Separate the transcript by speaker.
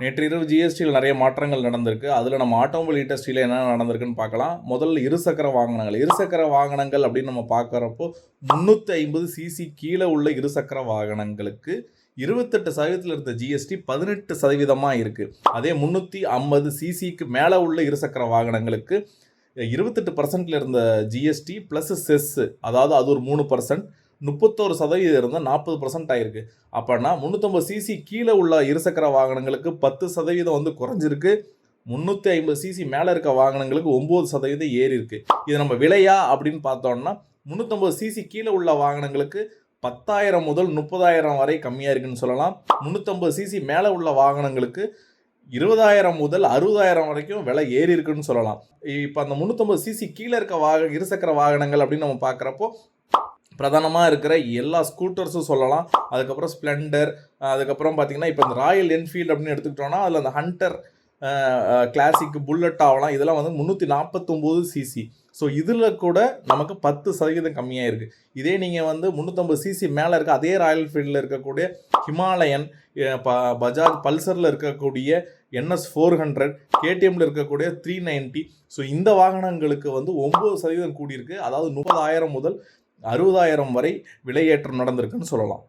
Speaker 1: நேற்று இரவு ஜிஎஸ்டியில் நிறைய மாற்றங்கள் நடந்திருக்கு. அதில் நம்ம ஆட்டோமொபைல் இண்டஸ்ட்ரியில் என்ன நடந்திருக்குன்னு பார்க்கலாம். முதல்ல இருசக்கர வாகனங்கள் அப்படின்னு நம்ம பார்க்குறப்போ 350 சிசி கீழே உள்ள இருசக்கர வாகனங்களுக்கு 28% இருந்த ஜிஎஸ்டி 18% இருக்குது. அதே 350 சிசிக்கு மேலே உள்ள இருசக்கர வாகனங்களுக்கு 28% இருந்த ஜிஎஸ்டி ப்ளஸ் செஸ், அதாவது அது ஒரு 3%, 31% இருந்தால் 40% ஆயிருக்கு. அப்போனா 350 சிசி கீழே உள்ள இருசக்கர வாகனங்களுக்கு 10% வந்து குறைஞ்சிருக்கு. 350 சிசி மேலே இருக்க வாகனங்களுக்கு 9% ஏறி இருக்கு. இது நம்ம விலையா அப்படின்னு பார்த்தோம்னா 350 சிசி கீழே உள்ள வாகனங்களுக்கு 10,000 முதல் 30,000 வரை கம்மியாக இருக்குன்னு சொல்லலாம். 350 சிசி மேலே உள்ள வாகனங்களுக்கு 20,000 முதல் 60,000 வரைக்கும் விலை ஏறி இருக்குன்னு சொல்லலாம். இப்போ அந்த 350 சிசி கீழே இருக்க இருசக்கர வாகனங்கள் அப்படின்னு நம்ம பார்க்குறப்போ பிரதானமாக இருக்கிற எல்லா ஸ்கூட்டர்ஸும் சொல்லலாம். அதுக்கப்புறம் ஸ்ப்ளெண்டர், அதுக்கப்புறம் பார்த்திங்கன்னா இப்போ இந்த ராயல் என்ஃபீல்டு அப்படின்னு எடுத்துக்கிட்டோன்னா அதில் அந்த ஹண்டர், கிளாசிக், புல்லட் ஆகலாம். இதெல்லாம் வந்து 349 சிசி. ஸோ இதில் கூட நமக்கு 10% கம்மியாக இருக்குது. இதே நீங்கள் வந்து 350 சிசி மேலே இருக்க அதே ராயல் என்ஃபீல்டில் இருக்கக்கூடிய ஹிமாலயன், பஜாஜ் பல்சரில் இருக்கக்கூடிய NS 400, KTMல இருக்கக்கூடிய 390, ஸோ இந்த வாகனங்களுக்கு வந்து 9% கூடியிருக்கு. அதாவது 30,000 முதல் 60,000 வரை விலையேற்றம் நடந்திருக்குன்னு சொல்லலாம்.